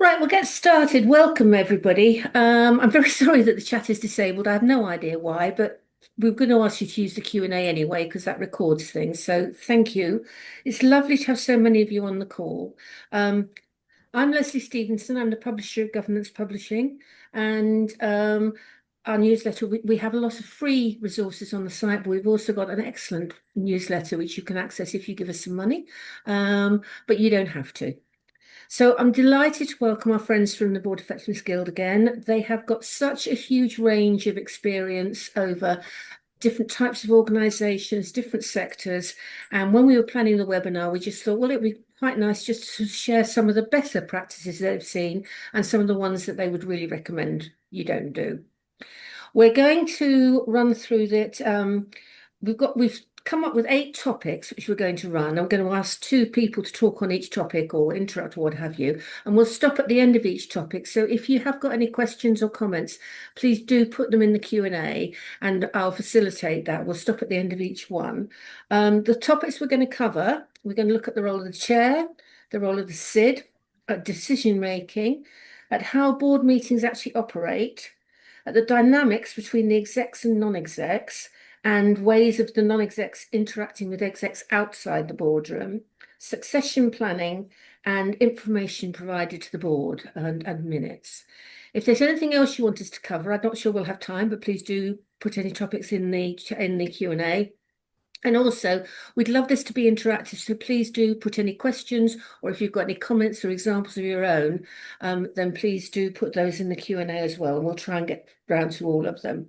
Right, we'll get started. Welcome, everybody. I'm very sorry that the chat is disabled. I have no idea why, but we're going to ask you to use the Q&A anyway because that records things. So thank you. It's lovely to have so many of you on the call. Um, I'm Leslie Stevenson. I'm the publisher of Governance Publishing, and our newsletter, we have a lot of free resources on the site, but we've also got an excellent newsletter which you can access if you give us some money, but you don't have to. So I'm delighted to welcome our friends from the Board Effectiveness Guild again. They have got such a huge range of experience over different types of organisations, different sectors. And when we were planning the webinar, we just thought, well, it'd be quite nice just to share some of the better practices they've seen and some of the ones that they would really recommend you don't do. We're going to run through that. We've come up with 8 topics which we're going to run. I'm going to ask 2 people to talk on each topic or interact or what have you, and we'll stop at the end of each topic. So if you have got any questions or comments, please do put them in the Q&A and I'll facilitate that. We'll stop at the end of each one. The topics we're going to cover, we're going to look at the role of the chair, the role of the SID, at decision making, at how board meetings actually operate, at the dynamics between the execs and non-execs, and ways of the non-execs interacting with execs outside the boardroom, succession planning, and information provided to the board and minutes. If there's anything else you want us to cover, I'm not sure we'll have time, but please do put any topics in the Q&A. And also, we'd love this to be interactive, so please do put any questions, or if you've got any comments or examples of your own, then please do put those in the Q&A as well, and we'll try and get round to all of them.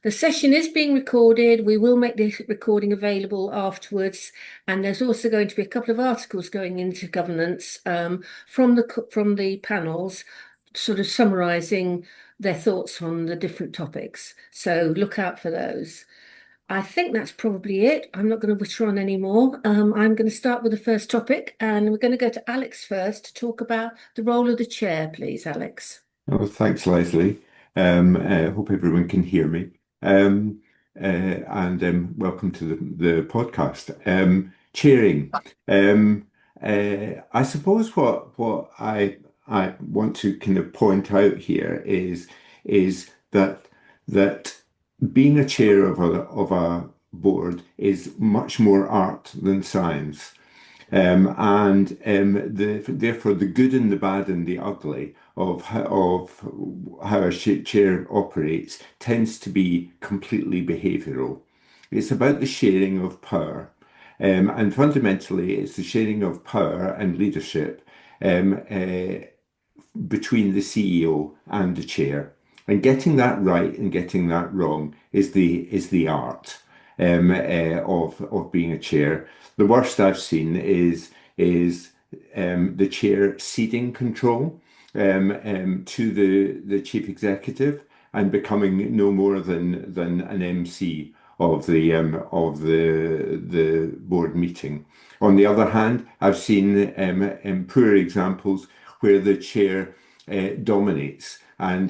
The session is being recorded. We will make the recording available afterwards, and there's also going to be a couple of articles going into governance from the panels, sort of summarising their thoughts on the different topics. So look out for those. I think that's probably it. I'm not going to witter on anymore. I'm going to start with the first topic, and we're going to go to Alex first to talk about the role of the chair, please, Alex. Oh, thanks, Leslie. Hope everyone can hear me. And welcome to the podcast. Chairing. I suppose what I want to kind of point out here is that being a chair of a board is much more art than science. Therefore, the good and the bad and the ugly of how a chair operates tends to be completely behavioural. It's about the sharing of power. And fundamentally, it's the sharing of power and leadership between the CEO and the chair. And getting that right and getting that wrong is the art of being a chair. The worst I've seen is the chair ceding control to the chief executive and becoming no more than an MC of the board meeting. On the other hand, I've seen poor examples where the chair dominates and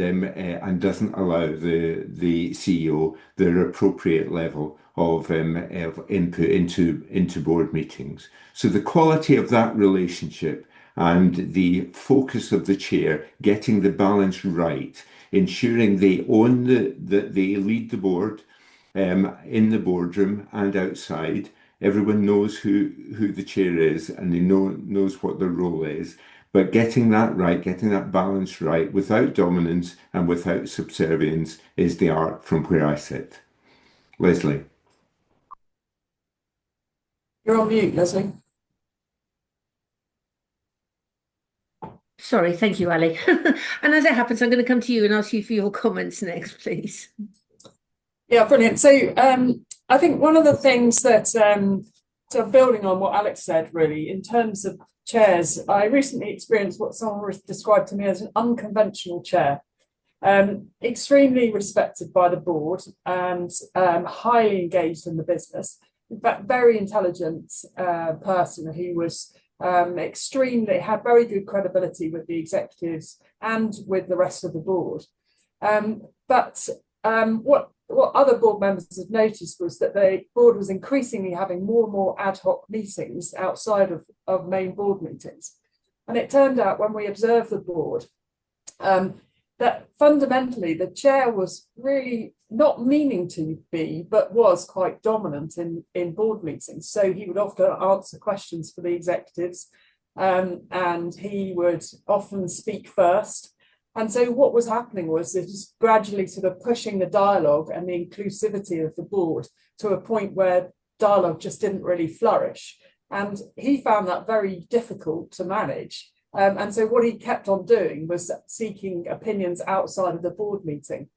doesn't allow the CEO their appropriate level of input into board meetings. So the quality of that relationship and the focus of the chair getting the balance right, ensuring they own that they lead the board in the boardroom and outside. Everyone knows who the chair is and they knows what their role is. But getting that right, getting that balance right, without dominance and without subservience, is the art from where I sit. Leslie. You're on mute, Leslie. Sorry, thank you, Ali. And as it happens, I'm going to come to you and ask you for your comments next, please. Yeah, brilliant. So I think one of the things that, so building on what Alex said, really, in terms of chairs, I recently experienced what someone described to me as an unconventional chair. Extremely respected by the board and highly engaged in the business. In fact, very intelligent person who was had very good credibility with the executives and with the rest of the board. What other board members have noticed was that the board was increasingly having more and more ad hoc meetings outside of main board meetings. And it turned out when we observed the board, that fundamentally the chair was really not meaning to be, but was quite dominant in board meetings. So he would often answer questions for the executives, and he would often speak first. And so what was happening was it was gradually sort of pushing the dialogue and the inclusivity of the board to a point where dialogue just didn't really flourish. And he found that very difficult to manage. And so what he kept on doing was seeking opinions outside of the board meeting.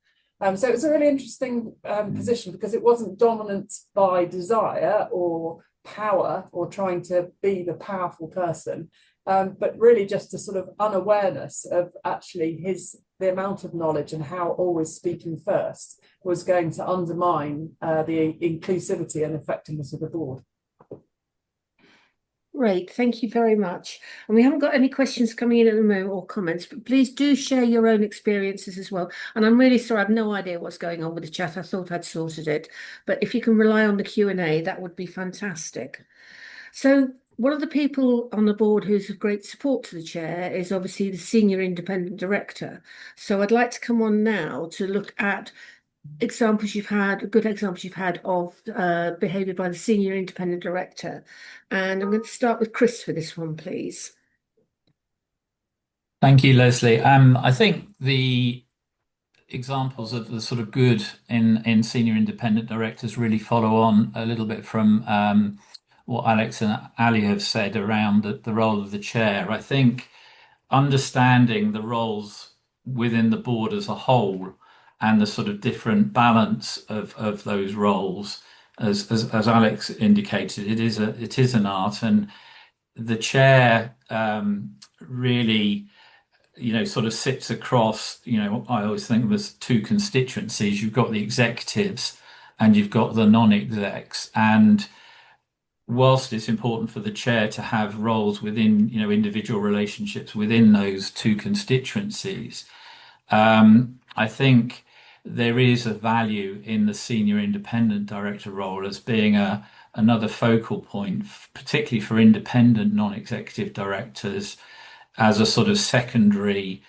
So it was a really interesting position, because it wasn't dominant by desire or power or trying to be the powerful person, but really just a sort of unawareness of actually the amount of knowledge and how always speaking first was going to undermine the inclusivity and effectiveness of the board. Great, thank you very much. And we haven't got any questions coming in at the moment or comments, but please do share your own experiences as well. And I'm really sorry, I have no idea what's going on with the chat. I thought I'd sorted it, but if you can rely on the Q&A, that would be fantastic. So one of the people on the board who's of great support to the chair is obviously the senior independent director. So I'd like to come on now to look at good examples you've had of behaviour by the senior independent director. And I'm going to start with Chris for this one, please. Thank you, Leslie. I think the examples of the sort of good in senior independent directors really follow on a little bit from what Alex and Ali have said around the role of the chair. I think understanding the roles within the board as a whole and the sort of different balance of those roles, as Alex indicated, it is an art, and the chair really, sort of sits across, I always think of as two constituencies. You've got the executives and you've got the non-execs, and whilst it's important for the chair to have roles within, individual relationships within those two constituencies, I think there is a value in the senior independent director role as being another focal point, particularly for independent non-executive directors, as a sort of secondary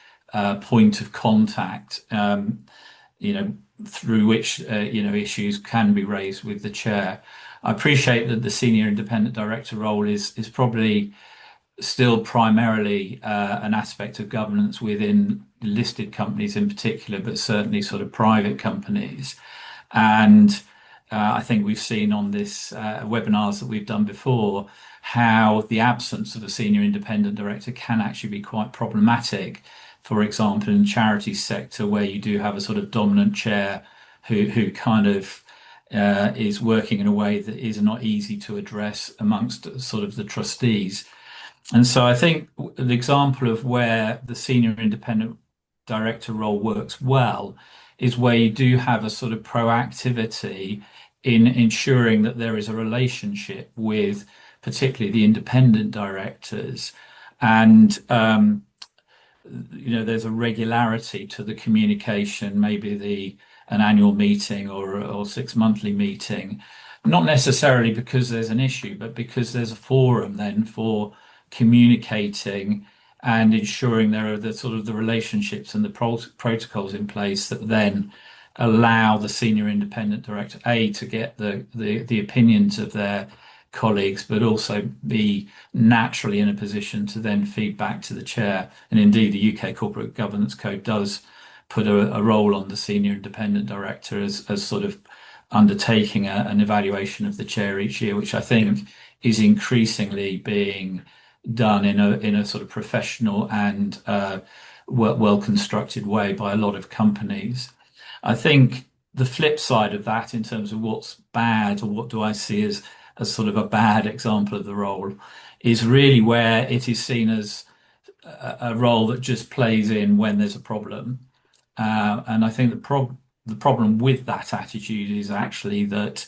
point of contact, through which issues can be raised with the chair. I appreciate that the senior independent director role is probably still primarily an aspect of governance within listed companies in particular, but certainly sort of private companies. And I think we've seen on this webinars that we've done before how the absence of a senior independent director can actually be quite problematic. For example, in the charity sector, where you do have a sort of dominant chair who kind of is working in a way that is not easy to address amongst sort of the trustees. And so I think the example of where the senior independent director role works well is where you do have a sort of proactivity in ensuring that there is a relationship with particularly the independent directors, and there's a regularity to the communication, maybe an annual meeting or 6 monthly meeting, not necessarily because there's an issue, but because there's a forum then for communicating and ensuring there are the sort of the relationships and the protocols in place that then allow the senior independent director to get the opinions of their colleagues, but also be naturally in a position to then feed back to the chair. And indeed, the UK Corporate Governance Code does put a role on the senior independent director as sort of undertaking an evaluation of the chair each year, which I think is increasingly being done in a sort of professional and well constructed way by a lot of companies. I think the flip side of that, in terms of what's bad or what do I see as sort of a bad example of the role, is really where it is seen as a role that just plays in when there's a problem. And I think the problem with that attitude is actually that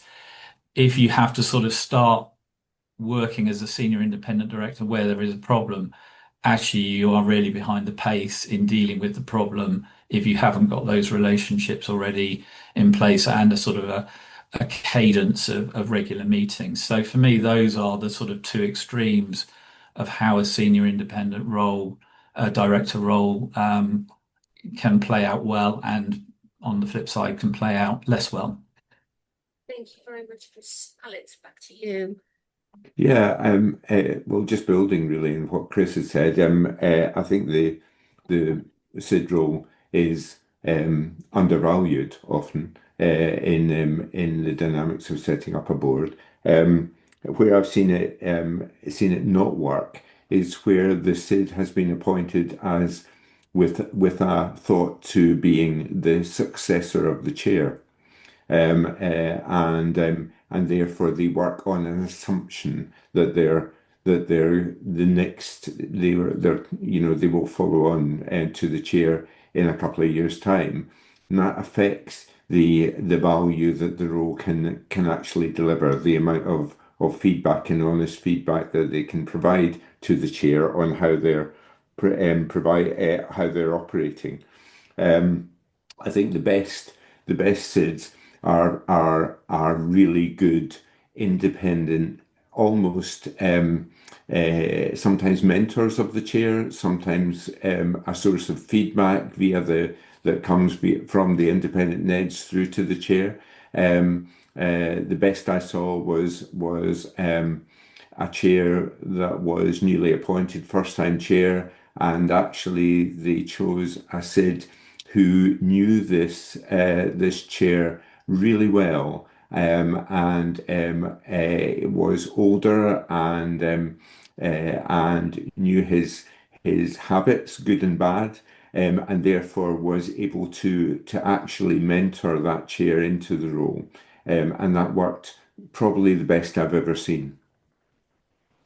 if you have to sort of start working as a senior independent director where there is a problem, actually you are really behind the pace in dealing with the problem if you haven't got those relationships already in place and a sort of a cadence of regular meetings. So for me, those are the sort of two extremes how a senior independent director role can play out well, and on the flip side can play out less well. Thank you very much, Chris. Alex, back to you. Yeah, well, just building really on what Chris has said, I think the SID role is undervalued often in the dynamics of setting up a board. Where I've seen it not work is where the SID has been appointed as with a thought to being the successor of the chair. And therefore they work on an assumption that they're the next they will follow on to the chair in a couple of years' time, and that affects the value that the role can actually deliver, the amount of feedback and honest feedback that they can provide to the chair on how how they're operating. I think the best SIDs are really good, independent, almost sometimes mentors of the chair, sometimes a source of feedback that comes from the independent NEDs through to the chair. The best I saw was a chair that was newly appointed, first time chair, and actually they chose a SID who knew this chair really well, and was older and knew his habits, good and bad, and therefore was able to actually mentor that chair into the role, and that worked probably the best I've ever seen.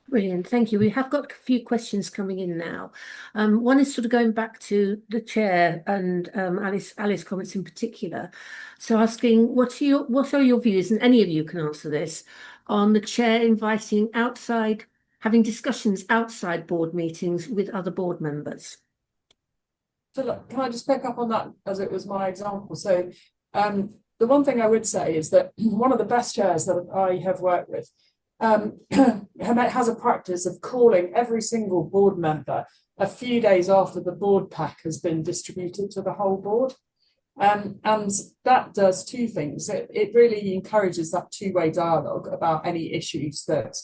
Brilliant, thank you. We have got a few questions coming in now. One is sort of going back to the chair and Alice comments in particular. So asking, what are your views, and any of you can answer this, on the chair inviting having discussions outside board meetings with other board members? So look, can I just pick up on that as it was my example? So the one thing I would say is that one of the best chairs that I have worked with has a practice of calling every single board member a few days after the board pack has been distributed to the whole board. And that does two things. It really encourages that two-way dialogue about any issues that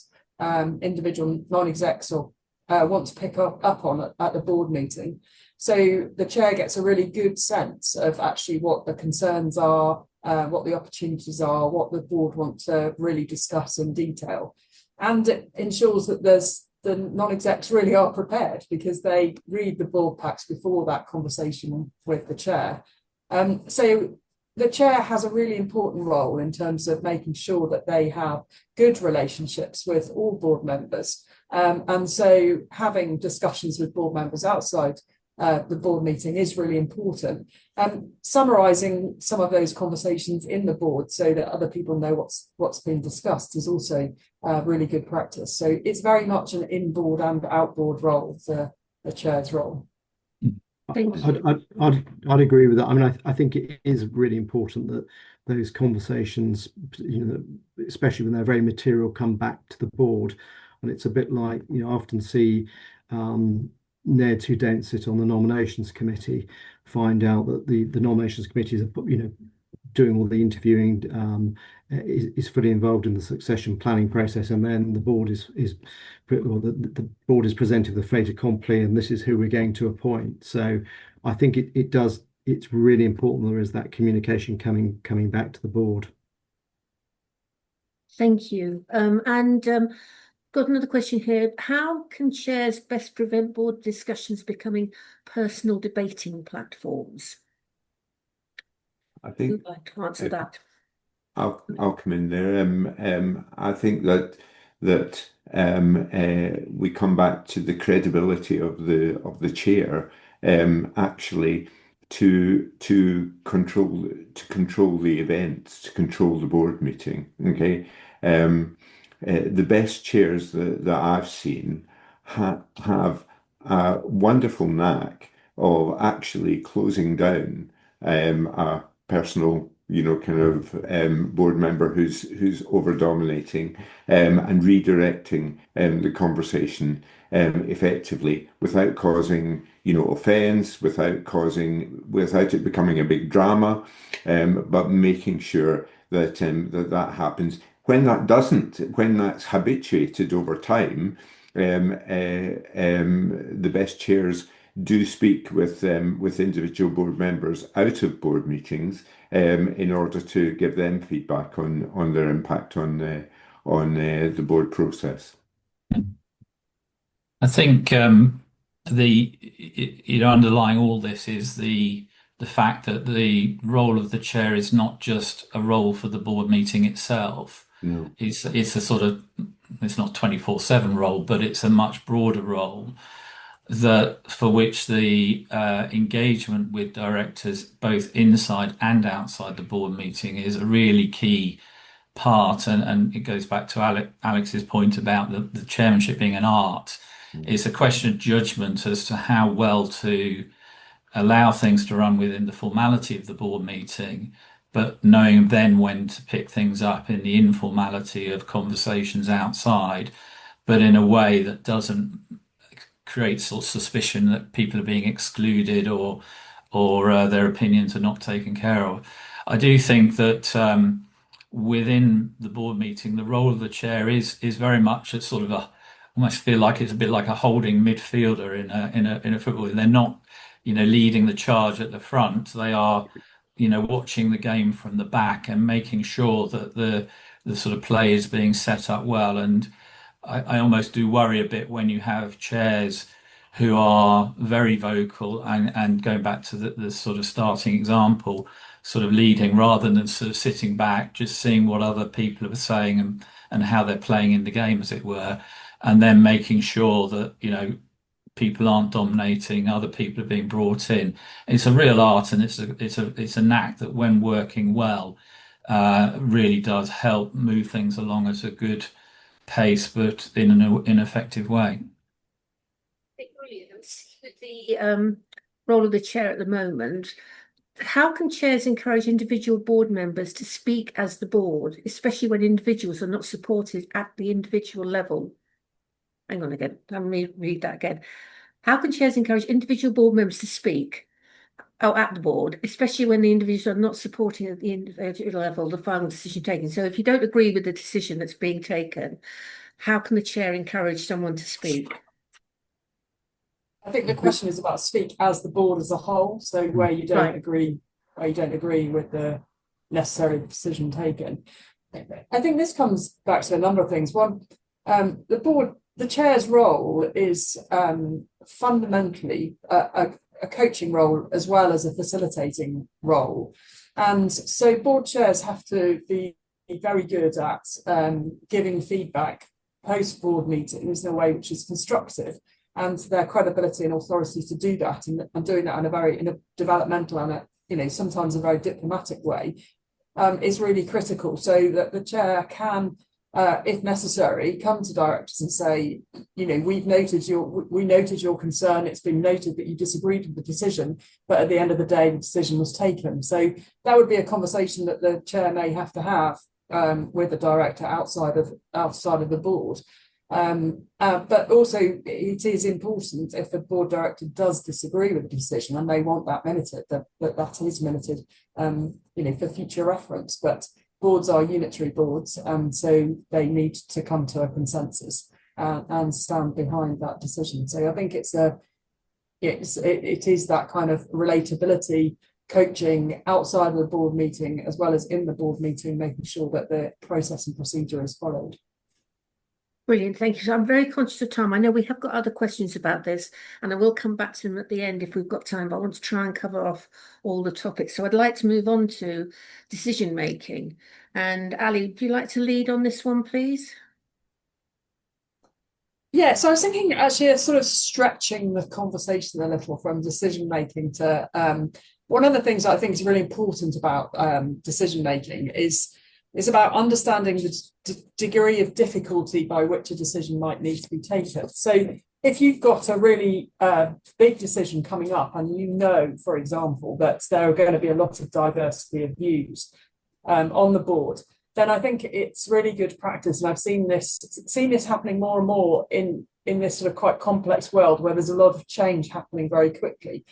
individual non-execs or want to pick up on at the board meeting. So the chair gets a really good sense of actually what the concerns are, what the opportunities are, what the board want to really discuss in detail. And it ensures that the non-execs really are prepared, because they read the board packs before that conversation with the chair. So the chair has a really important role in terms of making sure that they have good relationships with all board members. And so having discussions with board members outside the board meeting is really important. Summarising some of those conversations in the board so that other people know what's been discussed is also really good practice. So it's very much an in-board and out-board role, the chair's role. I'd agree with that. I mean, I think it is really important that those conversations, especially when they're very material, come back to the board. And it's a bit like, I often see NEDs who don't sit on the nominations committee find out that the nominations committee is, doing all the interviewing, is fully involved in the succession planning process, and then the board the board is presented with a fait accompli, and this is who we're going to appoint. So I think it's really important there is that communication coming back to the board. Thank you. Got another question here. How can chairs best prevent board discussions becoming personal debating platforms? I think Who'd like to answer that? I'll come in there. I think that we come back to the credibility of the chair, actually to control the events, to control the board meeting. Okay. The best chairs that I've seen have a wonderful knack of actually closing down a personal kind of board member who's over dominating, and redirecting the conversation effectively without causing offence, without it becoming a big drama, but making sure that that happens. When that doesn't, when that's habituated over time, the best chairs do speak with individual board members out of board meetings, in order to give them feedback on their impact on the board process. I think underlying all this is the fact that the role of the chair is not just a role for the board meeting itself. No. It's a sort of, it's not 24/7 role, but it's a much broader role for which the engagement with directors, both inside and outside the board meeting, is a really key part. And it goes back to Alex's point about the chairmanship being an art. It's a question of judgment as to how well to allow things to run within the formality of the board meeting, but knowing then when to pick things up in the informality of conversations outside, but in a way that doesn't create sort of suspicion that people are being excluded or their opinions are not taken care of. I do think that within the board meeting, the role of the chair is very much a sort of almost feel like it's a bit like a holding midfielder in a football. They're not, leading the charge at the front. They are, watching the game from the back and making sure that the sort of play is being set up well. And I almost do worry a bit when you have chairs who are very vocal and going back to the sort of starting example, sort of leading rather than sort of sitting back, just seeing what other people are saying and how they're playing in the game, as it were, and then making sure that, people aren't dominating, other people are being brought in. It's a real art, and it's a knack that, when working well, really does help move things along at a good pace, but in an effective way. Brilliant. The role of the chair at the moment. How can chairs encourage individual board members to speak as the board, especially when individuals are not supported at the individual level? Hang on again. Let me read that again. How can chairs encourage individual board members to speak at the board, especially when the individuals are not supporting at the individual level the final decision taken? So if you don't agree with the decision that's being taken, how can the chair encourage someone to speak? I think the question is about speak as the board as a whole. So where you don't agree with the necessary decision taken. I think this comes back to a number of things. One, the chair's role is fundamentally a coaching role as well as a facilitating role. And so board chairs have to be very good at giving feedback post-board meetings in a way which is constructive, and their credibility and authority to do that, and doing that in a developmental and sometimes a very diplomatic way, is really critical, so that the chair can, if necessary, come to directors and say, we noted your concern. It's been noted that you disagreed with the decision, but at the end of the day, the decision was taken. So that would be a conversation that the chair may have to have with the director outside of the board. But also, it is important, if the board director does disagree with the decision and they want that minuted, that is minuted, for future reference. But boards are unitary boards, and so they need to come to a consensus and stand behind that decision. So I think it is that kind of relatability, coaching outside of the board meeting as well as in the board meeting, making sure that the process and procedure is followed. Brilliant, thank you. So I'm very conscious of time. I know we have got other questions about this, and I will come back to them at the end if we've got time, but I want to try and cover off all the topics. So I'd like to move on to decision making. And Ali, would you like to lead on this one, please? Yeah, so I was thinking actually sort of stretching the conversation a little from decision making to one of the things that I think is really important about decision making is about understanding the degree of difficulty by which a decision might need to be taken. So if you've got a really big decision coming up and you know, for example, that there are going to be a lot of diversity of views on the board, then I think it's really good practice. And I've seen this happening more and more in this sort of quite complex world where there's a lot of change happening very quickly.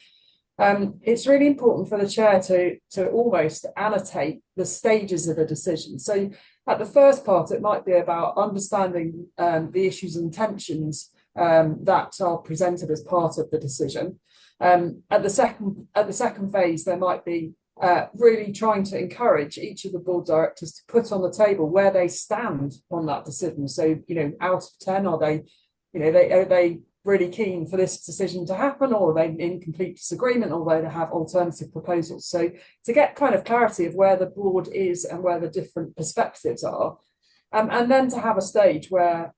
It's really important for the chair to almost annotate the stages of a decision. So at the first part, it might be about understanding the issues and tensions that are presented as part of the decision. At the second phase, there might be really trying to encourage each of the board directors to put on the table where they stand on that decision. So, out of 10, are they really keen for this decision to happen, or are they in complete disagreement, or they have alternative proposals? So to get kind of clarity of where the board is and where the different perspectives are, and then to have a stage where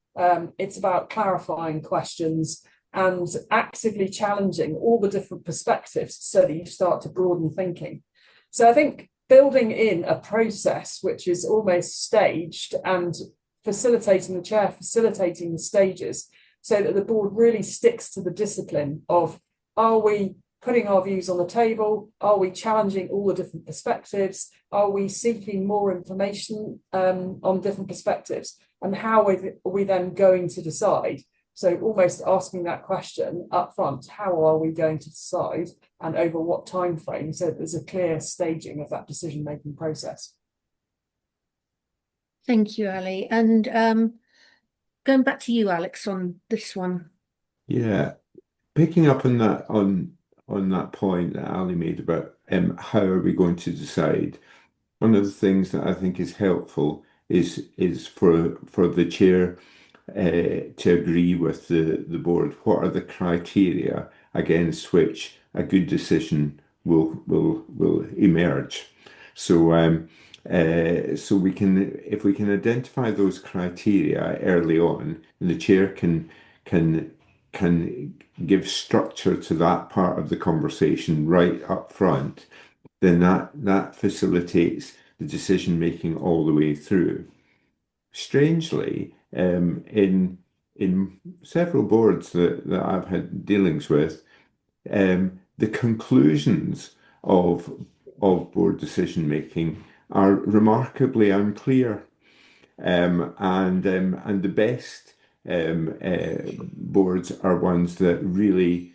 it's about clarifying questions and actively challenging all the different perspectives so that you start to broaden thinking. So I think building in a process which is almost staged and facilitating the chair, facilitating the stages, so that the board really sticks to the discipline of, are we putting our views on the table? Are we challenging all the different perspectives? Are we seeking more information on different perspectives? And how are we then going to decide? So almost asking that question up front, how are we going to decide and over what time frame, so that there's a clear staging of that decision-making process. Thank you, Ali. And going back to you, Alex, on this one. Yeah, picking up on that point that Ali made about how are we going to decide. One of the things that I think is helpful is for the chair to agree with the board. What are the criteria against which a good decision will emerge? So so if we can identify those criteria early on, and the chair can give structure to that part of the conversation right up front, then that facilitates the decision making all the way through. Strangely, in several boards that I've had dealings with, the conclusions of board decision making are remarkably unclear, and the best boards are ones that really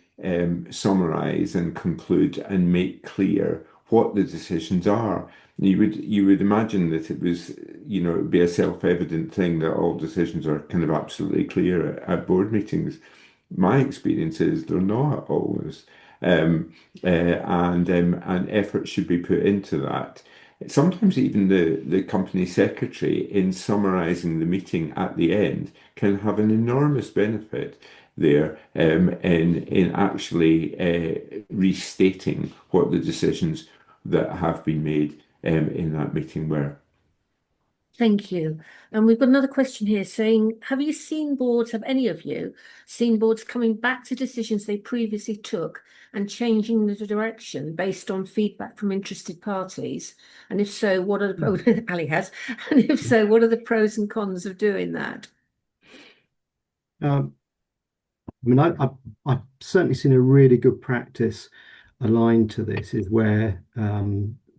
summarize and conclude and make clear what the decisions are. You would imagine that it would be a self-evident thing that all decisions are kind of absolutely clear at board meetings. My experience is they're not always, and effort should be put into that. Sometimes even the company secretary, in summarising the meeting at the end, can have an enormous benefit there in actually restating what the decisions that have been made in that meeting were. Thank you. And we've got another question here saying, have any of you seen boards coming back to decisions they previously took and changing the direction based on feedback from interested parties? And if so, what are the pros? Ali has. And if so, what are the pros and cons of doing that? I mean, I've certainly seen a really good practice aligned to this, is where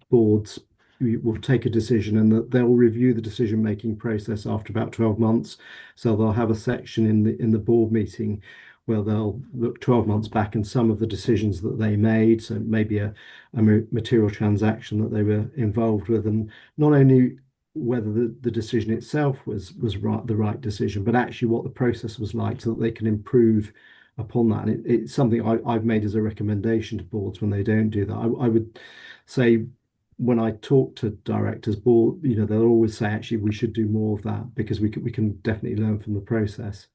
boards will take a decision and that they'll review the decision-making process after about 12 months. So they'll have a section in the board meeting where they'll look 12 months back and some of the decisions that they made. So maybe a material transaction that they were involved with, and not only whether the decision itself was the right decision, but actually what the process was like, so that they can improve upon that. And it's something I've made as a recommendation to boards when they don't do that. I would say, when I talk to directors, board, they'll always say, actually, we should do more of that, because we can definitely learn from the process.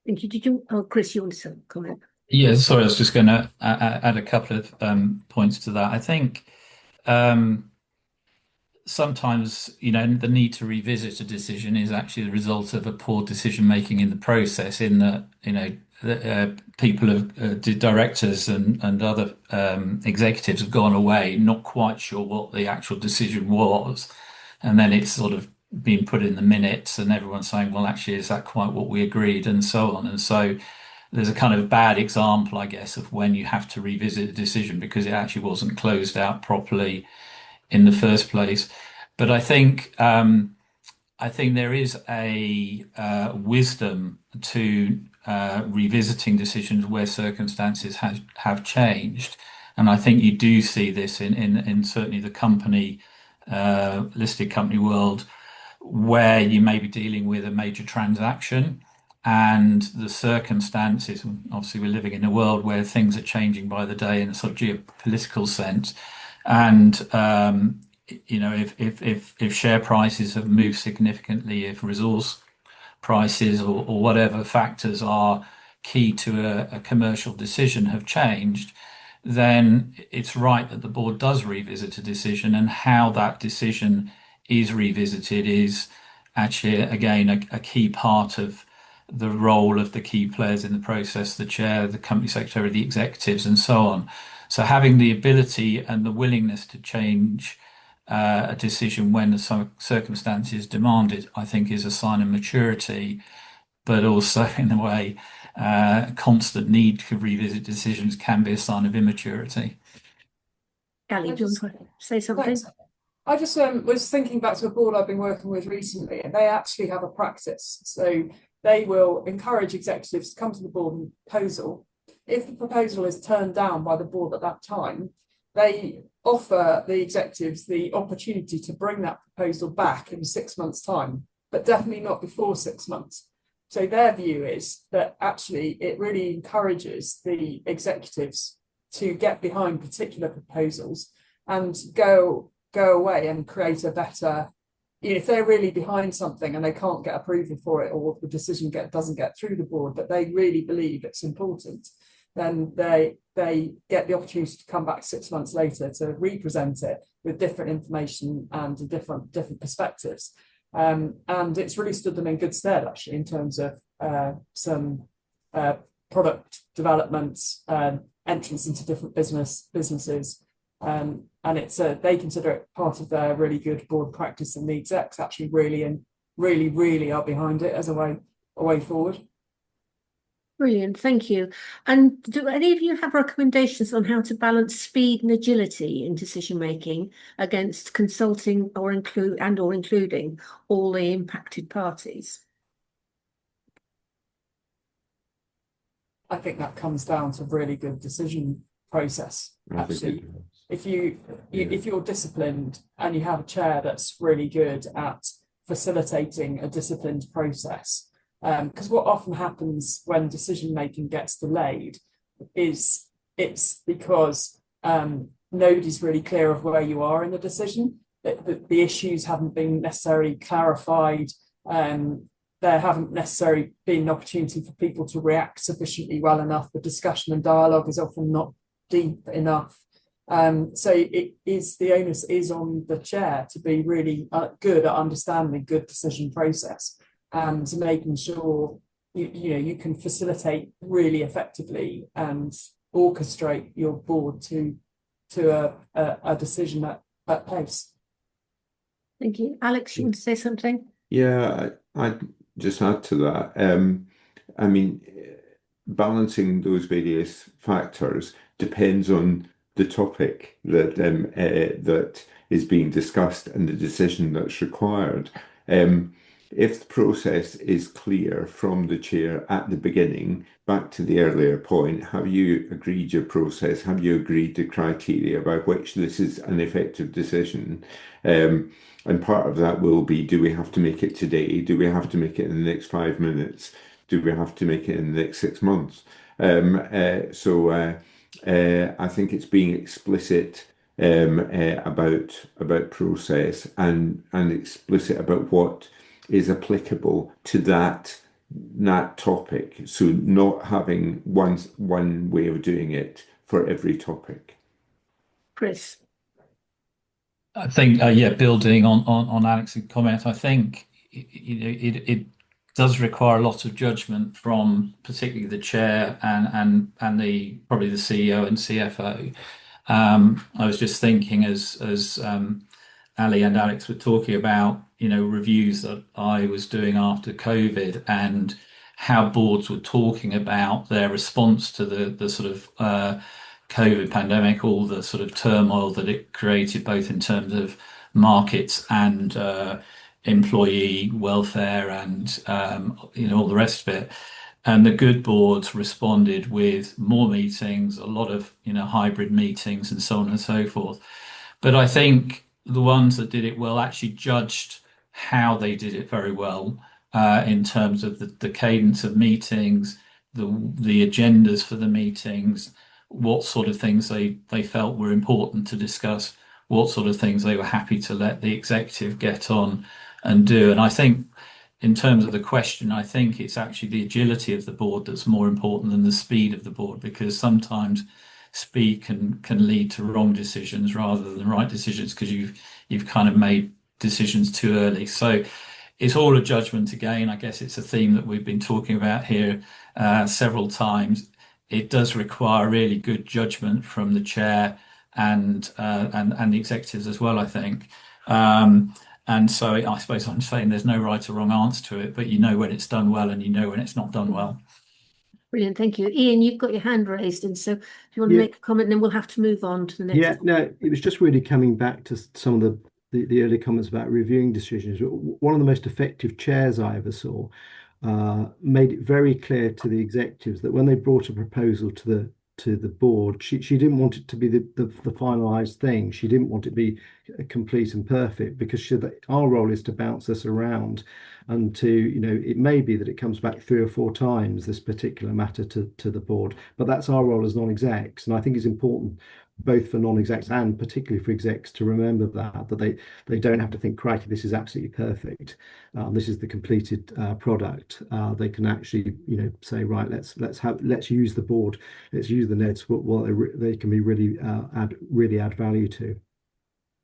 Thank you. Chris, you want to comment? Yeah, sorry, I was just going to add a couple of points to that. I think sometimes, the need to revisit a decision is actually the result of a poor decision making in the process, in that, directors and other executives have gone away, not quite sure what the actual decision was. And then it's sort of being put in the minutes, and everyone's saying, well, actually, is that quite what we agreed, and so on. And so there's a kind of bad example, I guess, of when you have to revisit a decision because it actually wasn't closed out properly in the first place. But I think there is a wisdom to revisiting decisions where circumstances have changed, and I think you do see this in certainly the company listed company world, where you may be dealing with a major transaction and the circumstances. Obviously, we're living in a world where things are changing by the day in a sort of geopolitical sense, and if share prices have moved significantly, if resource prices or whatever factors are key to a commercial decision have changed, then it's right that the board does revisit a decision, and how that decision is revisited is actually, again, a key part of the role of the key players in the process, the chair, the company secretary, the executives, and so on. So having the ability and the willingness to change a decision when the circumstances demand it, I think, is a sign of maturity, but also in a way, constant need to revisit decisions can be a sign of immaturity. Ali, do you want to say something? Thanks. I just was thinking back to a board I've been working with recently, and they actually have a practice. So they will encourage executives to come to the board and proposal. If the proposal is turned down by the board at that time, they offer the executives the opportunity to bring that proposal back in 6 months' time, but definitely not before 6 months. So their view is that actually it really encourages the executives to get behind particular proposals and go away and create a better, if they're really behind something and they can't get approval for it, or the decision doesn't get through the board, but they really believe it's important, then they get the opportunity to come back 6 months later to represent it with different information and different perspectives. And it's really stood them in good stead, actually, in terms of some product development, entrance into different businesses. And it's they consider it part of their really good board practice, and the execs actually really are behind it as a way forward. Brilliant, thank you. And do any of you have recommendations on how to balance speed and agility in decision making against consulting or including all the impacted parties? I think that comes down to really good decision process. Actually, if you're disciplined and you have a chair that's really good at facilitating a disciplined process, because what often happens when decision making gets delayed is it's because nobody's really clear of where you are in the decision. The issues haven't been necessarily clarified. There haven't necessarily been an opportunity for people to react sufficiently well enough. The discussion and dialogue is often not deep enough. So the onus is on the chair to be really good at understanding good decision process, and to making sure you can facilitate really effectively and orchestrate your board to a decision at pace. Thank you. Alex, you want to say something? Yeah, I'd just add to that. I mean, balancing those various factors depends on the topic that is being discussed and the decision that's required. If the process is clear from the chair at the beginning, back to the earlier point, have you agreed your process? Have you agreed the criteria by which this is an effective decision? And part of that will be, do we have to make it today? Do we have to make it in the next 5 minutes? Do we have to make it in the next 6 months? I think it's being explicit about process and explicit about what is applicable to that topic. So not having one way of doing it for every topic. Chris? I think, building on Alex's comment, I think it does require a lot of judgment from particularly the chair and probably the CEO and CFO. I was just thinking as Ali and Alex were talking about reviews that I was doing after COVID and how boards were talking about their response to the sort of COVID pandemic, all the sort of turmoil that it created, both in terms of markets and employee welfare and all the rest of it. And the good boards responded with more meetings, a lot of hybrid meetings, and so on and so forth. But I think the ones that did it well actually judged how they did it very well in terms of the cadence of meetings, the agendas for the meetings, what sort of things they felt were important to discuss, what sort of things they were happy to let the executive get on and do. And I think in terms of the question, I think it's actually the agility of the board that's more important than the speed of the board, because sometimes speed can lead to wrong decisions rather than the right decisions because you've kind of made decisions too early. So it's all a judgment again. I guess it's a theme that we've been talking about here several times. It does require really good judgment from the chair and the executives as well, I think. And so I suppose I'm saying there's no right or wrong answer to it, but you know when it's done well and you know when it's not done well. Brilliant, thank you. Ian, you've got your hand raised, and so if you want to Yeah. make a comment, then we'll have to move on to the next. Yeah, no, it was just really coming back to some of the early comments about reviewing decisions. One of the most effective chairs I ever saw made it very clear to the executives that when they brought a proposal to the board, she didn't want it to be the finalized thing. She didn't want it to be complete and perfect, because our role is to bounce this around and to, it may be that it comes back 3 or 4 times, this particular matter to the board, but that's our role as non-execs. And I think it's important both for non-execs and particularly for execs to remember that they don't have to think, crikey, this is absolutely perfect. This is the completed product. They can actually, say, right, let's use the board, let's use the NEDs for what they can be really add value to.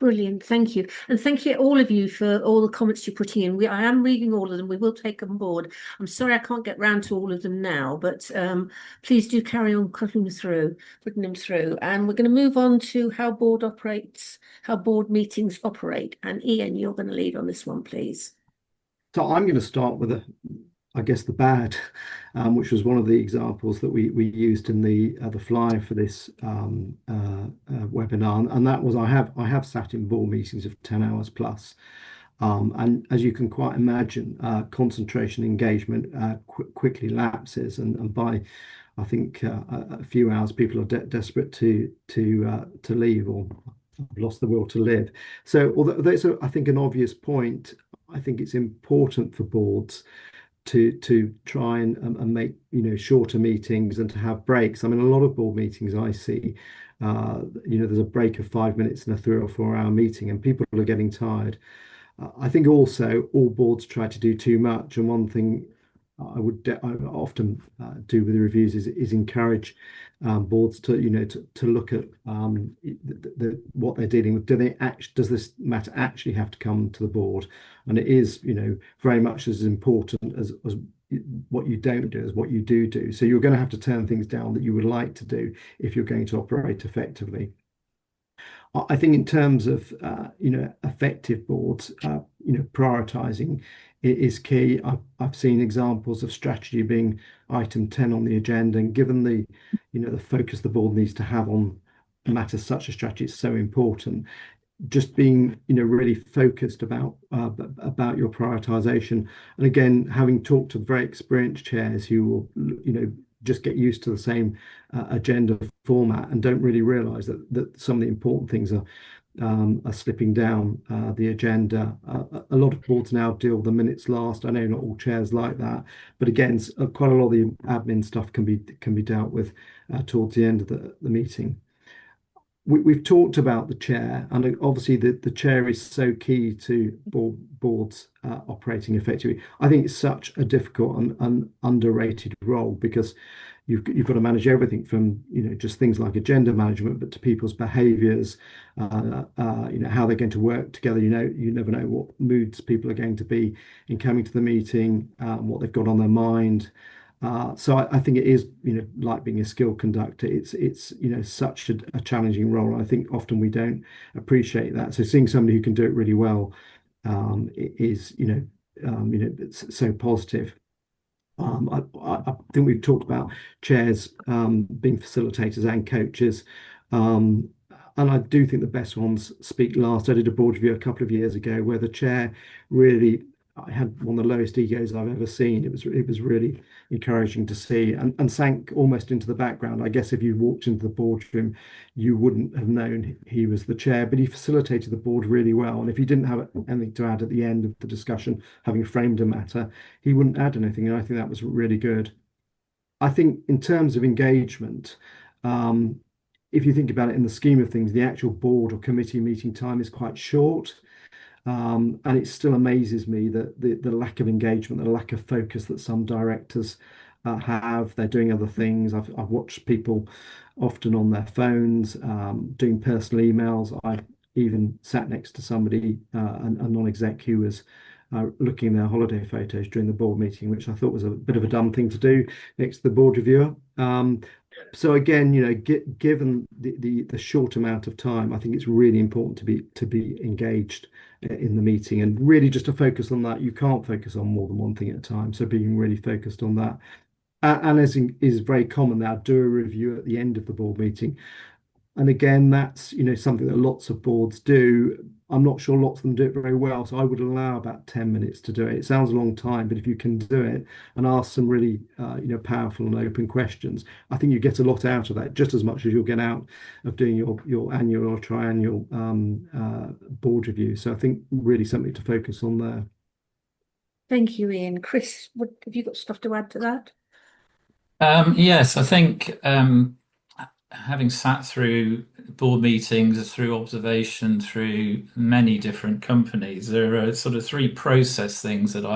Brilliant, thank you. And thank you all of you for all the comments you're putting in. I am reading all of them. We will take them on board. I'm sorry I can't get round to all of them now, but please do carry on putting them through. And we're going to move on to how board meetings operate. And Ian, you're going to lead on this one, please. So I'm going to start with I guess the bad, which was one of the examples that we used in the flyer for this webinar, and that was I have sat in board meetings of 10 hours plus, and as you can quite imagine, concentration engagement quickly lapses, and by I think a few hours, people are desperate to leave or lost the will to live. So although that's I think an obvious point, I think it's important for boards to try and make shorter meetings and to have breaks. I mean, a lot of board meetings I see, there's a break of 5 minutes in a 3 or 4 hour meeting, and people are getting tired. I think also all boards try to do too much, and one thing I often do with the reviews is encourage boards to look at what they're dealing with. Does this matter actually have to come to the board? And it is very much as important as what you don't do as what you do. So you're going to have to turn things down that you would like to do if you're going to operate effectively. I think in terms of effective boards, prioritizing is key. I've seen examples of strategy being item 10 on the agenda, and given the focus the board needs to have on matters such as strategy, it's so important. Just being really focused about your prioritization, and again, having talked to very experienced chairs who will just get used to the same agenda format and don't really realize that some of the important things are slipping down the agenda. A lot of boards now deal with the minutes last. I know not all chairs like that, but again, quite a lot of the admin stuff can be dealt with towards the end of the meeting. We've talked about the chair, and obviously the chair is so key to boards operating effectively. I think it's such a difficult and underrated role, because you've got to manage everything from just things like agenda management, but to people's behaviours, how they're going to work together. You never know what moods people are going to be in coming to the meeting, what they've got on their mind. So I think it is, like being a skilled conductor, it's such a challenging role. I think often we don't appreciate that. So seeing somebody who can do it really well is it's so positive. I think we've talked about chairs being facilitators and coaches. Um, and I do think the best ones speak last. I did a board review a couple of years ago where the chair really, I had one of the lowest egos I've ever seen. It was really encouraging to see and sank almost into the background. I guess if you walked into the boardroom, you wouldn't have known he was the chair, but he facilitated the board really well. And if he didn't have anything to add at the end of the discussion, having framed a matter, he wouldn't add anything. And I think that was really good. I think in terms of engagement, um, if you think about it in the scheme of things, the actual board or committee meeting time is quite short. And it still amazes me that the lack of engagement, the lack of focus that some directors have. They're doing other things. I've watched people often on their phones, doing personal emails. I even sat next to somebody, a non-exec who was looking at their holiday photos during the board meeting, which I thought was a bit of a dumb thing to do next to the board reviewer. So again, given the short amount of time, I think it's really important to be engaged in the meeting and really just to focus on that. You can't focus on more than one thing at a time. So being really focused on that. And as is very common now, do a review at the end of the board meeting. And again, that's something that lots of boards do. I'm not sure lots of them do it very well, so I would allow about 10 minutes to do it. It sounds a long time, but if you can do it and ask some really powerful and open questions, I think you get a lot out of that, just as much as you'll get out of doing your annual or triannual board review. So I think really something to focus on there. Thank you, Ian. Chris, have you got stuff to add to that? Yes, I think having sat through board meetings, through observation, through many different companies, there are sort of three process things that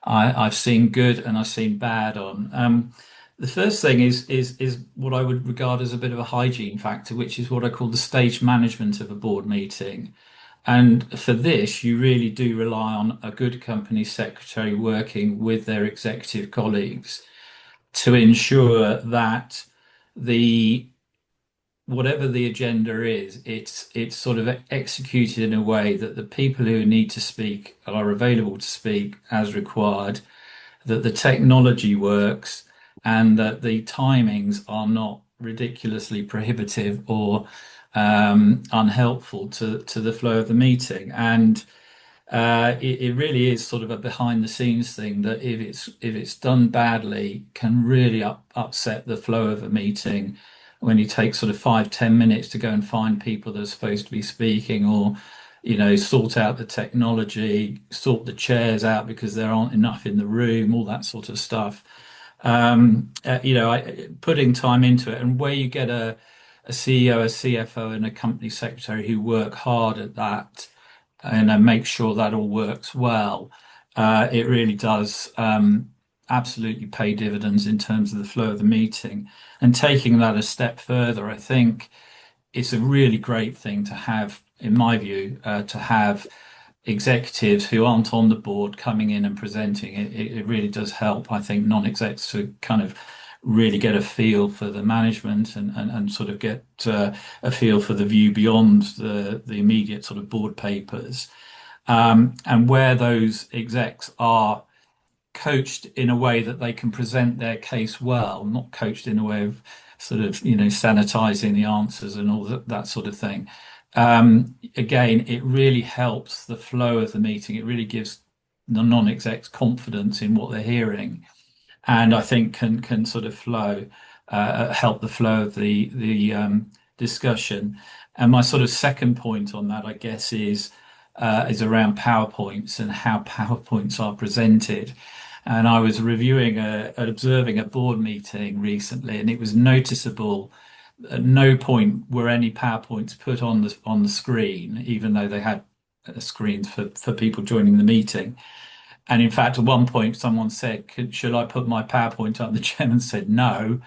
I've seen good and I've seen bad on. The first thing is what I would regard as a bit of a hygiene factor, which is what I call the stage management of a board meeting. And for this, you really do rely on a good company secretary working with their executive colleagues to ensure that the whatever the agenda is, it's sort of executed in a way that the people who need to speak are available to speak as required, that the technology works, and that the timings are not ridiculously prohibitive or unhelpful to the flow of the meeting. And it really is sort of a behind the scenes thing that if it's done badly can really upset the flow of a meeting when you take sort of 5-10 minutes to go and find people that are supposed to be speaking, or sort out the technology, sort the chairs out because there aren't enough in the room, all that sort of stuff. Putting time into it, and where you get a CEO, a CFO, and a company secretary who work hard at that and make sure that all works well, it really does absolutely pay dividends in terms of the flow of the meeting. And taking that a step further, I think it's a really great thing to have, in my view, to have executives who aren't on the board coming in and presenting. It really does help, I think, non-execs to kind of really get a feel for the management and sort of get a feel for the view beyond the immediate sort of board papers. And where those execs are coached in a way that they can present their case well, not coached in a way of sort of, sanitizing the answers and all that sort of thing. Again, it really helps the flow of the meeting. It really gives the non-execs confidence in what they're hearing, and I think can sort of help the flow of the discussion. And my sort of second point on that, I guess, is around PowerPoints and how PowerPoints are presented. And I was observing a board meeting recently, and it was noticeable at no point were any PowerPoints put on the screen, even though they had screens for people joining the meeting. And in fact, at one point, someone said, "Should I put my PowerPoint up?" The chairman said no.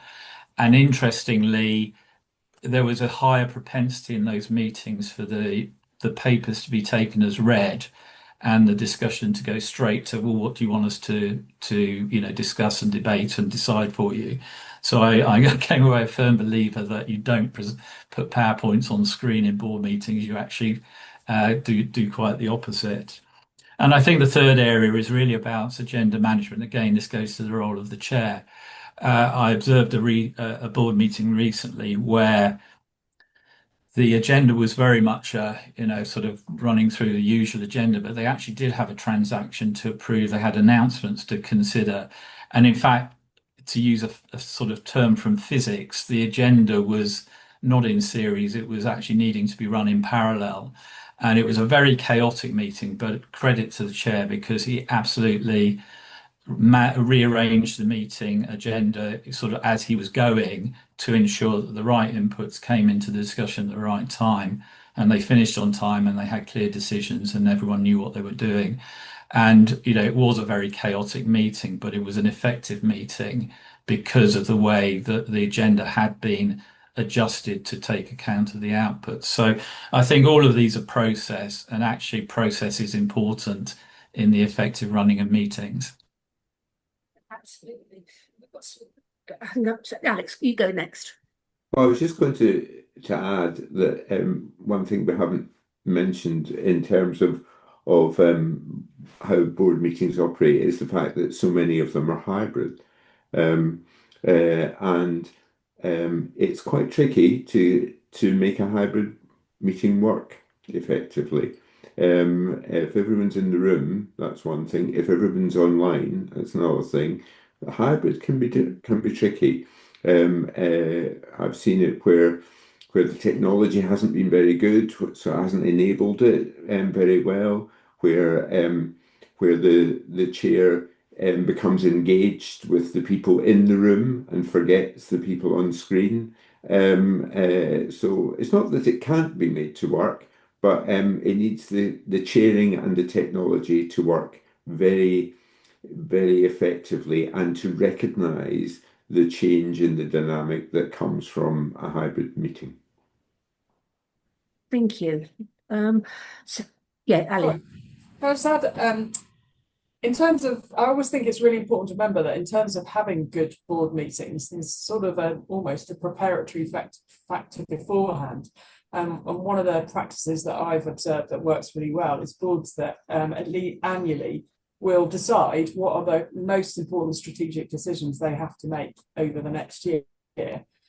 And interestingly, there was a higher propensity in those meetings for the papers to be taken as read, and the discussion to go straight to, well, what do you want us to discuss and debate and decide for you? So I came away a firm believer that you don't put PowerPoints on the screen in board meetings. You actually do quite the opposite. And I think the third area is really about agenda management. Again, this goes to the role of the chair. I observed a board meeting recently where the agenda was very much, sort of running through the usual agenda, but they actually did have a transaction to approve. They had announcements to consider. And in fact, to use a sort of term from physics, the agenda was not in series, it was actually needing to be run in parallel. And it was a very chaotic meeting, but credit to the chair because he absolutely rearranged the meeting agenda sort of as he was going to ensure that the right inputs came into the discussion at the right time, and they finished on time and they had clear decisions and everyone knew what they were doing. And it was a very chaotic meeting, but it was an effective meeting because of the way that the agenda had been adjusted to take account of the output. So I think all of these are process, and actually process is important in the effective running of meetings. Absolutely. Alex, you go next. Well, I was just going to add that one thing we haven't mentioned in terms of how board meetings operate is the fact that so many of them are hybrid, and it's quite tricky to make a hybrid meeting work effectively. If everyone's in the room, that's one thing. If everyone's online, that's another thing. The hybrid can be tricky. I've seen it where the technology hasn't been very good, so it hasn't enabled it very well. Where the chair becomes engaged with the people in the room and forgets the people on screen. So it's not that it can't be made to work, but it needs the chairing and the technology to work very, very effectively and to recognise the change in the dynamic that comes from a hybrid meeting. Thank you. So, yeah, Ali. Can I just add, in terms of, I always think it's really important to remember that in terms of having good board meetings, there's sort of almost a preparatory factor beforehand. And one of the practices that I've observed that works really well is boards that at least annually will decide what are the most important strategic decisions they have to make over the next year.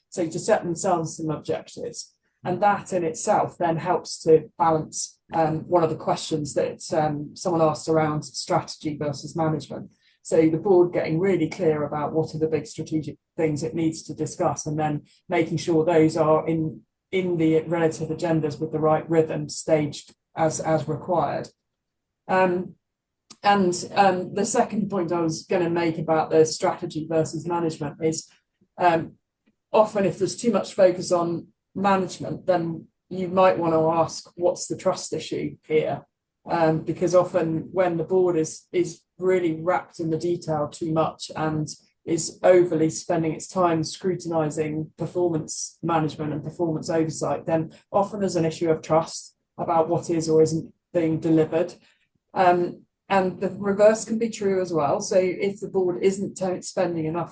So to set themselves some objectives. And that in itself then helps to balance one of the questions that someone asked around strategy versus management. So the board getting really clear about what are the big strategic things it needs to discuss, and then making sure those are in the relative agendas with the right rhythm staged as required. And the second point I was going to make about the strategy versus management is often if there's too much focus on management, then you might want to ask what's the trust issue here, because often when the board is really wrapped in the detail too much and is overly spending its time scrutinizing performance management and performance oversight, then often there's an issue of trust about what is or isn't being delivered. And the reverse can be true as well. So if the board isn't spending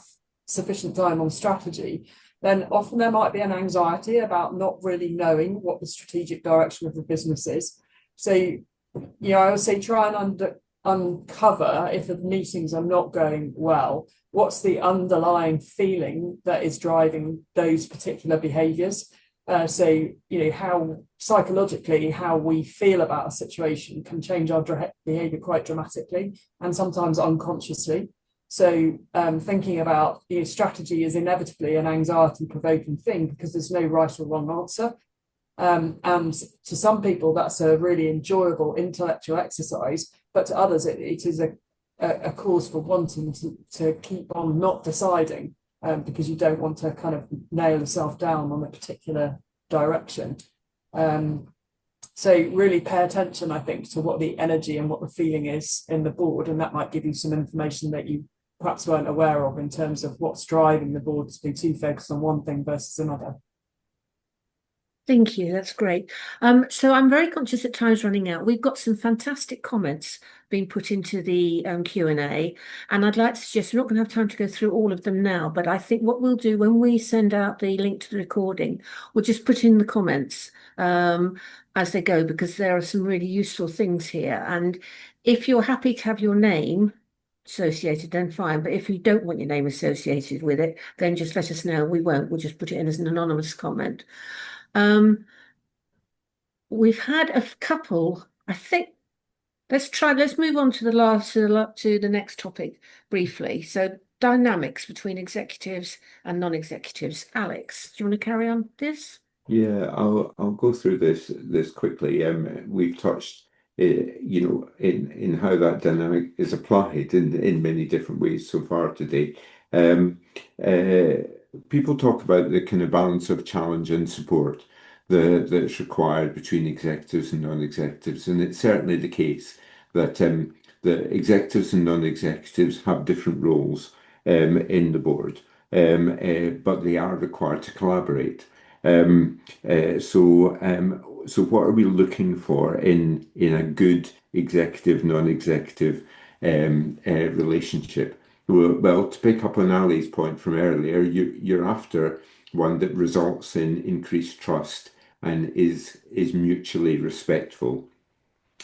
sufficient time on strategy, then often there might be an anxiety about not really knowing what the strategic direction of the business is. So, I would say try and uncover, if the meetings are not going well, what's the underlying feeling that is driving those particular behaviours. So, how psychologically, how we feel about a situation can change our behaviour quite dramatically and sometimes unconsciously. So thinking about strategy is inevitably an anxiety-provoking thing because there's no right or wrong answer. And to some people, that's a really enjoyable intellectual exercise, but to others, it is a cause for wanting to keep on not deciding because you don't want to kind of nail yourself down on a particular direction. So really pay attention, I think, to what the energy and what the feeling is in the board, and that might give you some information that you perhaps weren't aware of in terms of what's driving the board to be too focused on one thing versus another. Thank you. That's great. So I'm very conscious that time's running out. We've got some fantastic comments being put into the Q&A, and I'd like to suggest we're not going to have time to go through all of them now, but I think what we'll do when we send out the link to the recording, we'll just put in the comments as they go, because there are some really useful things here. And If you're happy to have your name associated, then fine. But if you don't want your name associated with it, then just let us know. We won't. We'll just put it in as an anonymous comment. We've had a couple, I think. Let's move on to the next topic briefly. So dynamics between executives and non-executives. Alex, do you want to carry on this? Yeah, I'll go through this quickly. We've touched, in how that dynamic is applied in many different ways so far today. Um, People talk about the kind of balance of challenge and support that's required between executives and non-executives, and it's certainly the case that the executives and non-executives have different roles in the board, but they are required to collaborate. So what are we looking for in a good executive non-executive relationship? Well, to pick up on Ali's point from earlier, you're after one that results in increased trust and is mutually respectful.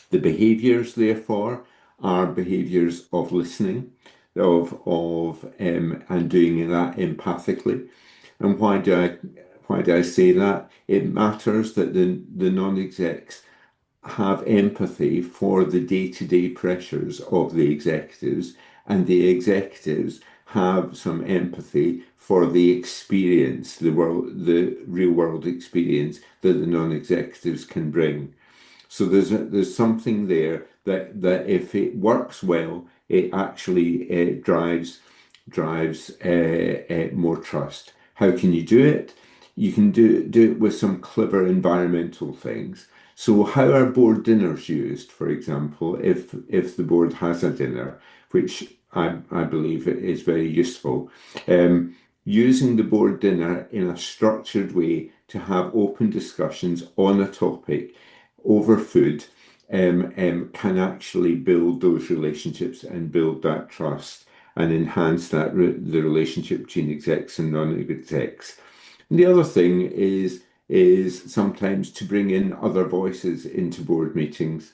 The behaviours, therefore, are behaviours of listening, and doing that empathically. And why do I say that? It matters that the non-execs have empathy for the day-to-day pressures of the executives, and the executives have some empathy for the experience, the real world experience that the non-executives can bring. So there's something there that if it works well, it actually drives more trust. How can you do it? You can do it with some clever environmental things. So how are board dinners used, for example, if the board has a dinner, which I believe is very useful. Using the board dinner in a structured way to have open discussions on a topic over food can actually build those relationships and build that trust and enhance the relationship between execs and non-execs. And the other thing is sometimes to bring in other voices into board meetings.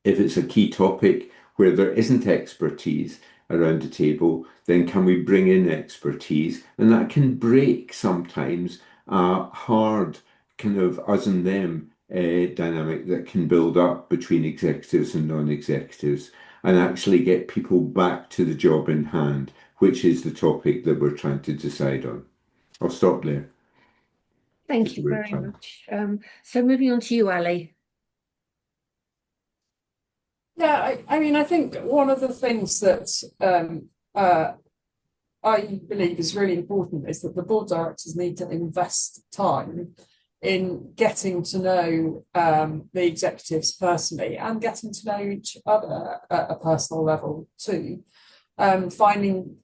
If it's a key topic where there isn't expertise around the table, then can we bring in expertise? And that can break sometimes a hard kind of us and them dynamic that can build up between executives and non-executives and actually get people back to the job in hand, which is the topic that we're trying to decide on. I'll stop there. Thank you very much. So moving on to you, Ali. Yeah, I mean, I think one of the things that I believe is really important is that the board directors need to invest time in getting to know the executives personally and getting to know each other at a personal level too. Finding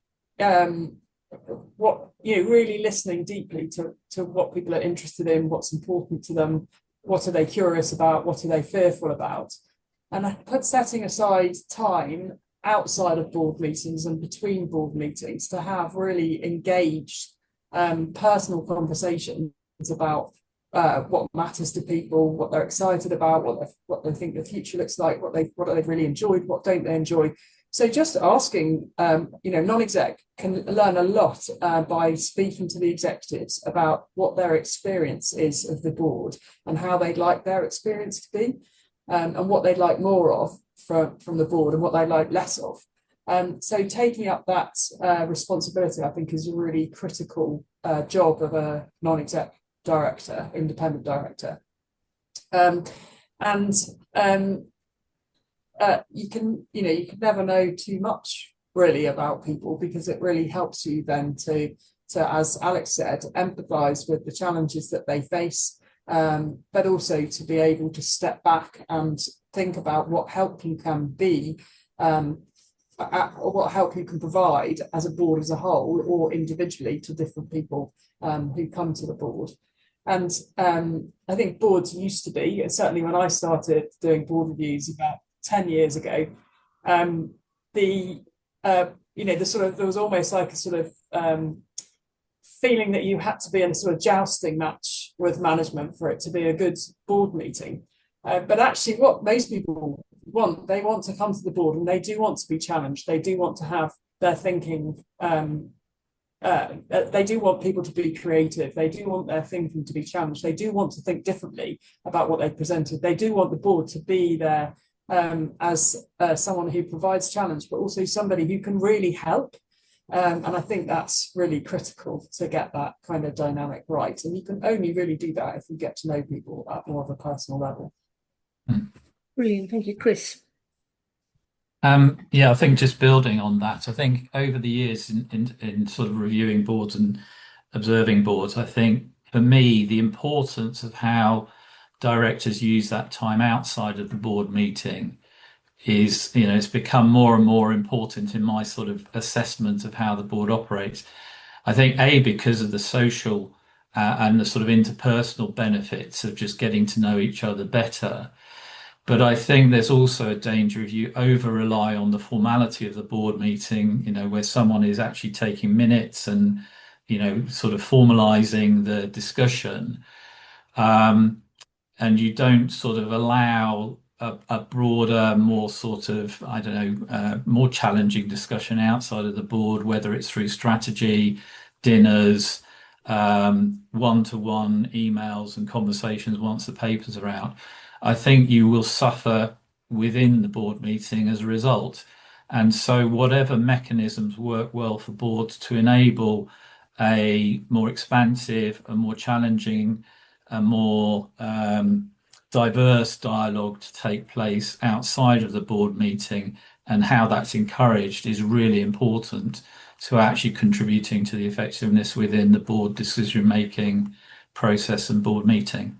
what, really listening deeply to what people are interested in, what's important to them, what are they curious about, what are they fearful about. And setting aside time outside of board meetings and between board meetings to have really engaged personal conversations about what matters to people, what they're excited about, what they think the future looks like, what they've really enjoyed, what don't they enjoy. So just asking, non-exec can learn a lot by speaking to the executives about what their experience is of the board and how they'd like their experience to be. And what they'd like more of from the board and what they'd like less of. So taking up that responsibility, I think, is a really critical job of a non-exec director, independent director. You can never know too much really about people, because it really helps you then to as Alex said, empathise with the challenges that they face. But also to be able to step back and think about what help you can be, or what help you can provide as a board as a whole or individually to different people who come to the board. And I think boards used to be, and certainly when I started doing board reviews about 10 years ago, there was almost like a sort of feeling that you had to be in a sort of jousting match with management for it to be a good board meeting. But actually what most people they want to come to the board and they do want to be challenged. They do want to have their thinking. They do want people to be creative. They do want their thinking to be challenged. They do want to think differently about what they've presented. They do want the board to be there as someone who provides challenge, but also somebody who can really help. And I think that's really critical to get that kind of dynamic right. And you can only really do that if you get to know people at more of a personal level. Brilliant. Thank you, Chris. Yeah, I think just building on that, I think over the years in sort of reviewing boards and observing boards, I think for me, the importance of how directors use that time outside of the board meeting is, it's become more and more important in my sort of assessment of how the board operates. I think, because of the social and the sort of interpersonal benefits of just getting to know each other better. But I think there's also a danger if you over rely on the formality of the board meeting, where someone is actually taking minutes and, sort of formalizing the discussion. And you don't sort of allow a broader, more sort of, I don't know, more challenging discussion outside of the board, whether it's through strategy, dinners, one-to-one emails and conversations once the papers are out. I think you will suffer within the board meeting as a result. And so whatever mechanisms work well for boards to enable a more expansive, a more challenging, a more diverse dialogue to take place outside of the board meeting and how that's encouraged is really important to actually contributing to the effectiveness within the board decision-making process and board meeting.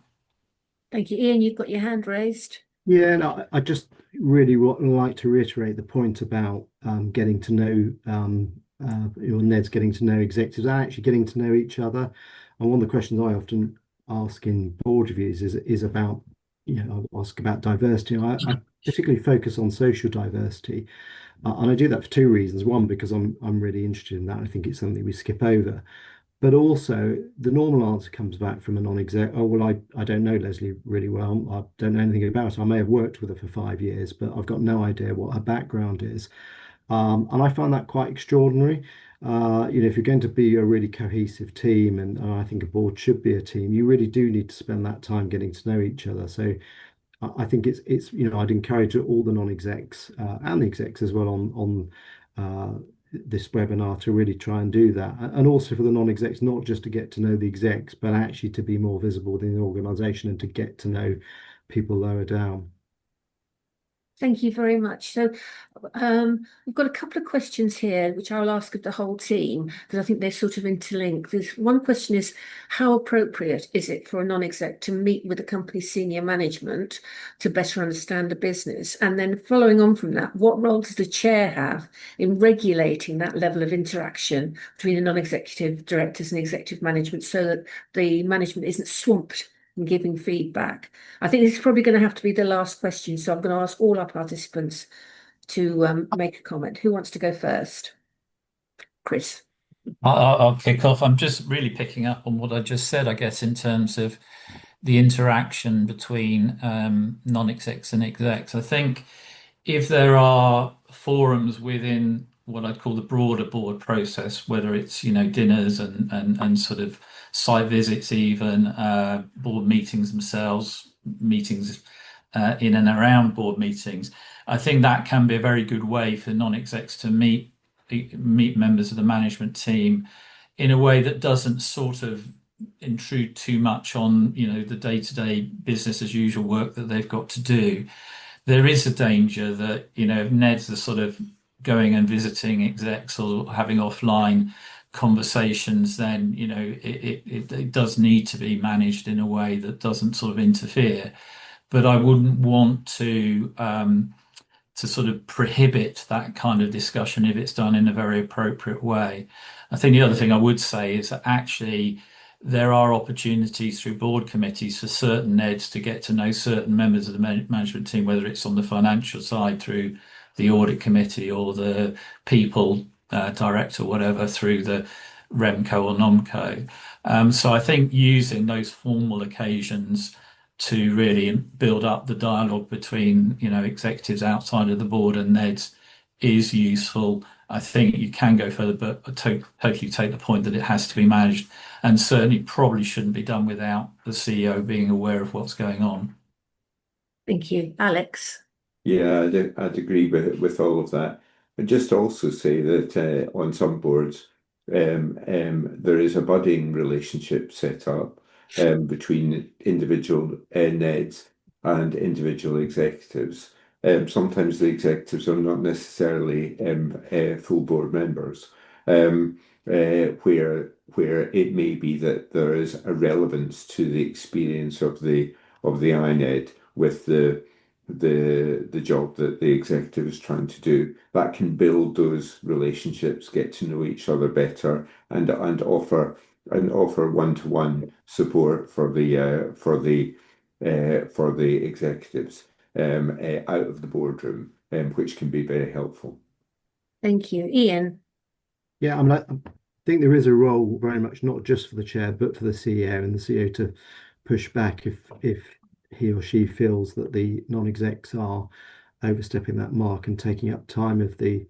Thank you. Ian, you've got your hand raised. Yeah, no, I just really would like to reiterate the point about getting to know Ned's getting to know executives and actually getting to know each other. And one of the questions I often ask in board reviews is about, I ask about diversity. I particularly focus on social diversity, and I do that for two reasons. One, because I'm really interested in that. I think it's something we skip over. But also, the normal answer comes back from a non-exec. Oh, well, I don't know Leslie really well. I don't know anything about her. I may have worked with her for 5 years, but I've got no idea what her background is. And I find that quite extraordinary. If you're going to be a really cohesive team, and I think a board should be a team, you really do need to spend that time getting to know each other. So I think it's I'd encourage all the non-execs and the execs as well on this webinar to really try and do that, and also for the non-execs, not just to get to know the execs, but actually to be more visible within the organisation and to get to know people lower down. Thank you very much. So we've got a couple of questions here, which I'll ask of the whole team, because I think they're sort of interlinked. There's one question is, how appropriate is it for a non-exec to meet with the company's senior management to better understand the business? And then following on from that, what role does the chair have in regulating that level of interaction between the non-executive directors and executive management so that the management isn't swamped and giving feedback? I think this is probably going to have to be the last question, so I'm going to ask all our participants to make a comment. Who wants to go first? Chris. I'll kick off. I'm just really picking up on what I just said, I guess, in terms of the interaction between non-execs and execs. I think if there are forums within what I'd call the broader board process, whether it's dinners and sort of site visits, even board meetings themselves, meetings in and around board meetings, I think that can be a very good way for non-execs to meet members of the management team in a way that doesn't sort of intrude too much on the day-to-day business as usual work that they've got to do. There is a danger that if Ned's the sort of going and visiting execs or having offline conversations, then it does need to be managed in a way that doesn't sort of interfere. But I wouldn't want to sort of prohibit that kind of discussion if it's done in a very appropriate way. I think the other thing I would say is that actually there are opportunities through board committees for certain NEDs to get to know certain members of the management team, whether it's on the financial side through the audit committee or the people director, whatever, through the REMCO or NOMCO. So I think using those formal occasions to really build up the dialogue between, executives outside of the board and NEDs is useful. I think you can go further, but I totally take the point that it has to be managed, and certainly probably shouldn't be done without the CEO being aware of what's going on. Thank you. Alex? Yeah, I'd agree with all of that. But just also say that on some boards, there is a budding relationship set up between individual NEDs and individual executives. Sometimes the executives are not necessarily full board members, where it may be that there is a relevance to the experience of the INED with the job that the executive is trying to do. That can build those relationships, get to know each other better, and offer one-to-one support for the executives out of the boardroom, which can be very helpful. Thank you. Ian? Yeah, I mean, I think there is a role very much not just for the chair, but for the CEO, and the CEO to push back if he or she feels that the non-execs are overstepping that mark and taking up time of the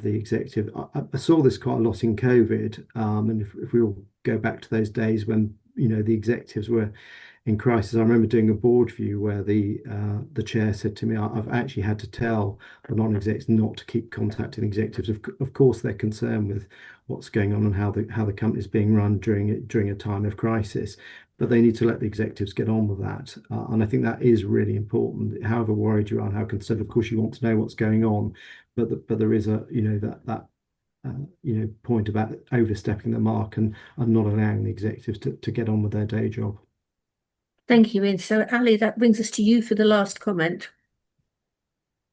executive. I saw this quite a lot in COVID, and if we all go back to those days when the executives were in crisis. I remember doing a board view where the chair said to me, "I've actually had to tell the non-execs not to keep contacting executives. Of course, they're concerned with what's going on and how the company is being run during a time of crisis, but they need to let the executives get on with that." And I think that is really important. However worried you are and how concerned, of course, you want to know what's going on, but there is a point about overstepping the mark and not allowing the executives to get on with their day job. Thank you, Ian. So, Ali, that brings us to you for the last comment.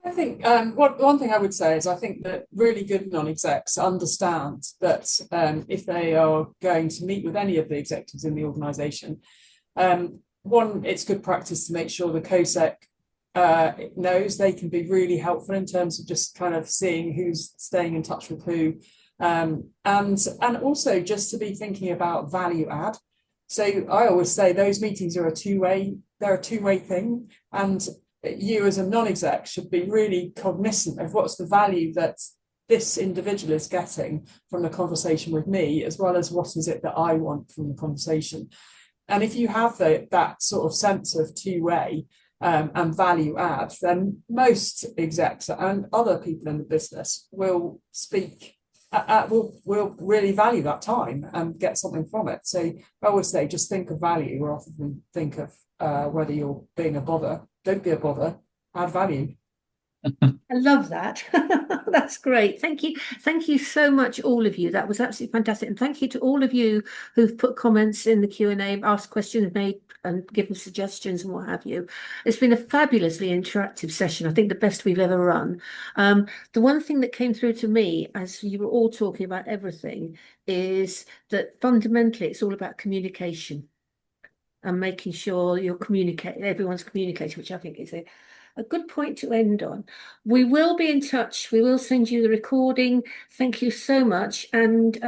I think one thing I would say is I think that really good non-execs understand that if they are going to meet with any of the executives in the organisation, it's good practice to make sure the COSEC knows. They can be really helpful in terms of just kind of seeing who's staying in touch with who, and also just to be thinking about value add. So I always say those meetings are they're a two-way thing, and you as a non-exec should be really cognizant of what's the value that this individual is getting from the conversation with me, as well as what is it that I want from the conversation. And if you have that sort of sense of two-way and value add, then most execs and other people in the business will will really value that time and get something from it. So I always say, just think of value rather than think of whether you're being a bother. Don't be a bother, add value. I love that. That's great. Thank you. Thank you so much, all of you. That was absolutely fantastic. And thank you to all of you who've put comments in the Q&A, asked questions, made and given suggestions and what have you. It's been a fabulously interactive session. I think the best we've ever run. The one thing that came through to me as you were all talking about everything is that fundamentally it's all about communication and making sure everyone's communicating, which I think is a good point to end on. We will be in touch. We will send you the recording. Thank you so much. And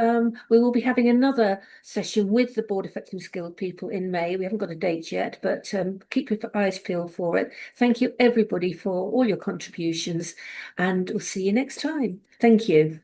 we will be having another session with the Board Effectiveness Guild people in May. We haven't got a date yet, but keep your eyes peeled for it. Thank you, everybody, for all your contributions. And we'll see you next time. Thank you.